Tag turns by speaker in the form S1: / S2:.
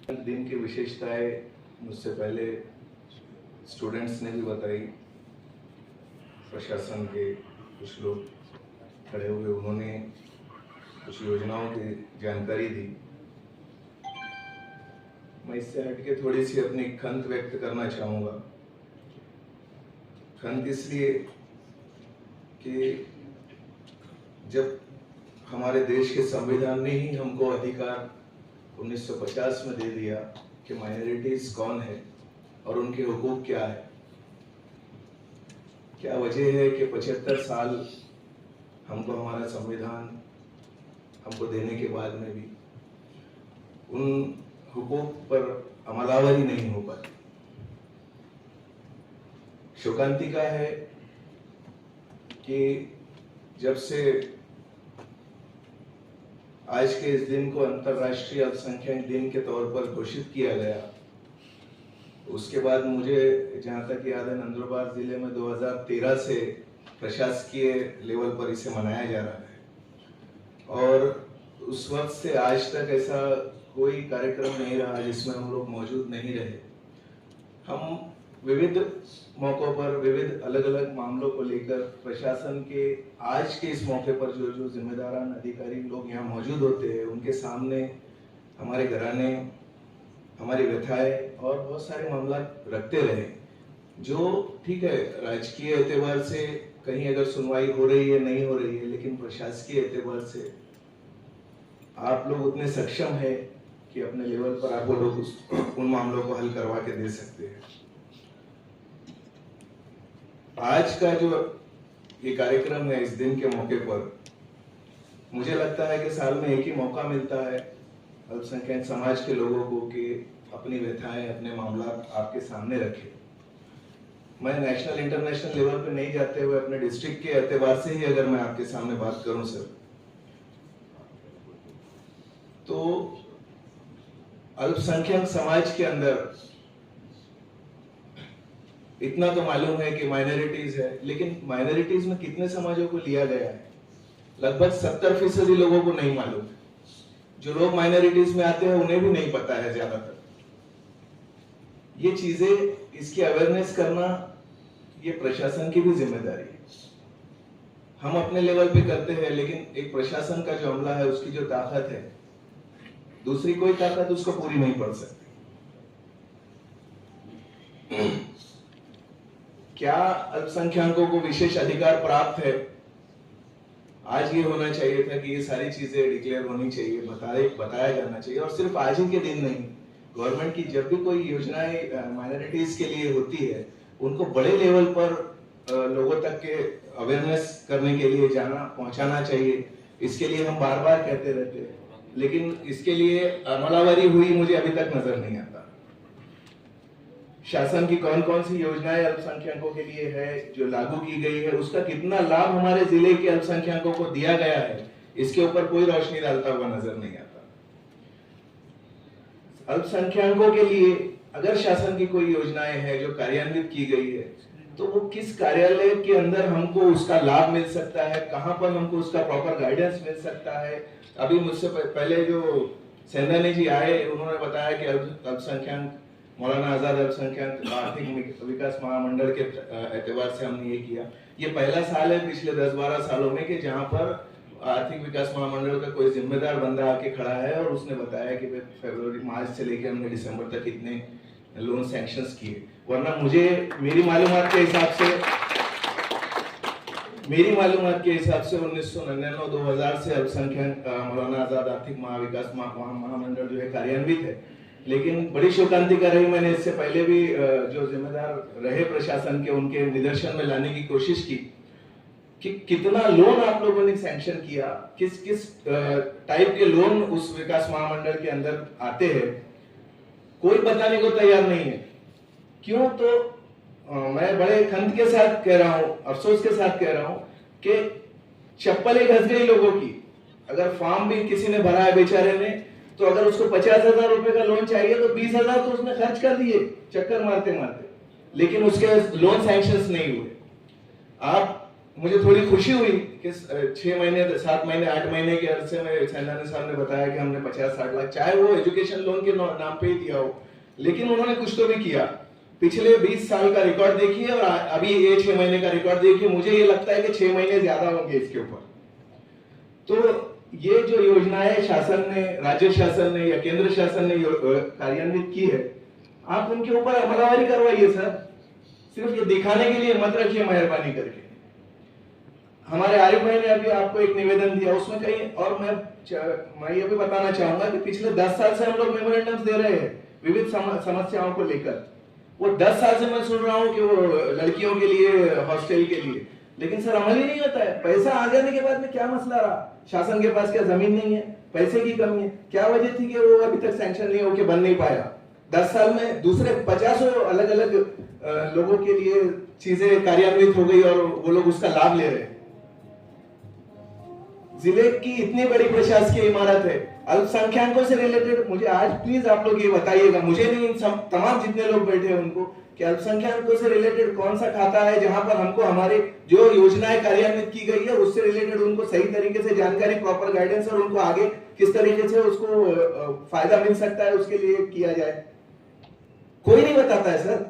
S1: दिन की विशेषताएं मुझसे पहले स्टूडेंट्स ने भी बताई, प्रशासन के कुछ लोग खड़े हुए उन्होंने कुछ योजनाओं की जानकारी दी। मैं इससे हटके थोड़ी सी अपनी खंत व्यक्त करना चाहूँगा। खंत इसलिए कि जब हमारे देश के संविधान ने ही हमको अधिकार 1950 में दे दिया कि माइनॉरिटीज कौन है और उनके हुकूक क्या है, क्या वजह है कि 75 साल हमको हमारा संविधान हमको देने के बाद में भी उन हुकूक पर अमलावरी नहीं हो पाती। शोकांतिका है कि जब से आज के इस दिन को अंतर्राष्ट्रीय अल्पसंख्यक दिन के तौर पर घोषित किया गया, उसके बाद मुझे जहां तक याद है नंदुरबार जिले में 2013 से प्रशासकीय लेवल पर इसे मनाया जा रहा है और उस वक्त से आज तक ऐसा कोई कार्यक्रम नहीं रहा जिसमें हम लोग मौजूद नहीं रहे। हम विविध मौकों पर विविध अलग अलग मामलों को लेकर प्रशासन के आज के इस मौके पर जो जिम्मेदारान अधिकारी लोग यहाँ मौजूद होते हैं उनके सामने हमारे घराने, हमारी व्यथाएं और बहुत सारे मामला रखते रहे, जो ठीक है राजकीय एतबार से कहीं अगर सुनवाई हो रही है नहीं हो रही है, लेकिन प्रशासकीय एतबार से आप लोग उतने सक्षम है कि अपने लेवल पर आप लोग उन मामलों को हल करवा के दे सकते हैं। आज का जो ये कार्यक्रम है इस दिन के मौके पर मुझे लगता है कि साल में एक ही मौका मिलता है अल्पसंख्यक समाज के लोगों को कि अपनी व्यथाएं, अपने मामला आपके सामने रखें। मैं नेशनल इंटरनेशनल लेवल पे नहीं जाते हुए अपने डिस्ट्रिक्ट के एतबार से ही अगर मैं आपके सामने बात करूं सर, तो अल्पसंख्यक समाज के अंदर इतना तो मालूम है कि माइनॉरिटीज है, लेकिन माइनॉरिटीज में कितने समाजों को लिया गया है लगभग 70% लोगों को नहीं मालूम है। जो लोग माइनॉरिटीज में आते हैं उन्हें भी नहीं पता है ज्यादातर ये चीजें। इसकी अवेयरनेस करना ये प्रशासन की भी जिम्मेदारी है। हम अपने लेवल पे करते हैं, लेकिन एक प्रशासन का जो अमला है उसकी जो ताकत है दूसरी कोई ताकत उसको पूरी नहीं पड़ सकती। क्या अल्पसंख्यकों को विशेष अधिकार प्राप्त है? आज ये होना चाहिए था कि ये सारी चीजें डिक्लेयर होनी चाहिए, बताया जाना चाहिए। और सिर्फ आज ही के दिन नहीं, गवर्नमेंट की जब भी कोई योजनाएं माइनॉरिटीज के लिए होती है उनको बड़े लेवल पर लोगों तक के अवेयरनेस करने के लिए पहुंचाना चाहिए। इसके लिए हम बार बार कहते रहते हैं, लेकिन इसके लिए अमलावरी हुई मुझे अभी तक नजर नहीं आता। शासन की कौन कौन सी योजनाएं अल्पसंख्यकों के लिए है जो लागू की गई है, उसका कितना लाभ हमारे जिले के अल्पसंख्यकों को दिया गया है, इसके ऊपर कोई रोशनी डालता हुआ नजर नहीं आता। अल्पसंख्यकों के लिए अगर शासन की कोई योजनाएं है जो कार्यान्वित की गई है तो वो किस कार्यालय के अंदर हमको उसका लाभ मिल सकता है, कहां पर हमको उसका प्रॉपर गाइडेंस मिल सकता है। अभी मुझसे पहले जो सेंधानी जी आए उन्होंने बताया कि अल्पसंख्यक मौलाना आजाद अल्पसंख्यक आर्थिक विकास महामंडल के एतबार से हमने ये किया। ये पहला साल है पिछले 10-12 सालों में कि जहां पर आर्थिक विकास महामंडल का कोई जिम्मेदार बंदा आके खड़ा है और उसने बताया कि फरवरी मार्च से लेकर हमने दिसंबर तक इतने लोन सैंक्शंस किए। वरना मुझे मेरी मालूमात के हिसाब से 1999-2000 से अल्पसंख्यक मौलाना आजाद आर्थिक महाविकास महामंडल जो है कार्यान्वित है। लेकिन बड़ी शोकांतिका रही, मैंने इससे पहले भी जो जिम्मेदार रहे प्रशासन के उनके निदर्शन में लाने की कोशिश की कि कितना लोन आप लोगों ने सैंक्शन किया, किस किस टाइप के लोन उस विकास महामंडल के अंदर आते हैं, कोई बताने को तैयार नहीं है। क्यों? तो मैं बड़े खंत के साथ कह रहा हूं, अफसोस के साथ कह रहा हूं कि चप्पल एक घस गई लोगों की। अगर फॉर्म भी किसी ने भरा है बेचारे ने, तो अगर उसको 50,000 रुपए का लोन चाहिए तो 20,000 तो उसने खर्च कर दिए चक्कर मारते मारते, लेकिन उसके लोन सैंक्शंस नहीं हुए। आप मुझे थोड़ी खुशी हुई कि 6 महीने 7 महीने 8 महीने के अरसे में चंदानी साहब ने बताया कि हमने 50-60 लाख, चाहे वो एजुकेशन लोन के नाम पे ही दिया हो, लेकिन उन्होंने कुछ तो भी किया। पिछले 20 साल का रिकॉर्ड देखिए और अभी ये 6 महीने का रिकॉर्ड देखिए, मुझे ये लगता है कि 6 महीने ज्यादा होंगे इसके ऊपर। तो ये जो योजनाएं शासन ने, राज्य शासन ने या केंद्र शासन ने कार्यान्वित की है, आप उनके ऊपर अमलवारी करवाइए सर। सिर्फ ये दिखाने के लिए मत रखिए मेहरबानी करके। हमारे आरिफ भाई ने अभी आपको एक निवेदन दिया, उसमें कहीं और मैं ये भी बताना चाहूंगा कि पिछले 10 साल से हम लोग मेमोरेंडम्स दे रहे हैं विविध समस्याओं को लेकर। वो 10 साल से मैं सुन रहा हूँ कि वो लड़कियों के लिए, हॉस्टल के लिए, लेकिन सर अमल ही नहीं होता है। पैसा आ जाने के बाद में क्या मसला रहा? शासन के पास क्या जमीन नहीं है, पैसे की कमी है? क्या वजह थी कि वो अभी तक सैंक्शन नहीं होके बन नहीं पाया? 10 साल में दूसरे 50 अलग अलग लोगों के लिए चीजें कार्यान्वित हो गई और वो लोग उसका लाभ ले रहे हैं। जिले की इतनी बड़ी प्रशासकीय इमारत है, अल्पसंख्यकों से रिलेटेड मुझे आज प्लीज आप लोग ये बताइएगा, मुझे नहीं, तमाम जितने लोग बैठे हैं उनको, कि अल्पसंख्यकों से रिलेटेड कौन सा खाता है जहां पर हमको हमारे जो योजनाएं कार्यान्वित की गई है उससे रिलेटेड उनको सही तरीके से जानकारी, प्रॉपर गाइडेंस और उनको आगे किस तरीके से उसको फायदा मिल सकता है उसके लिए किया जाए। कोई नहीं बताता है सर।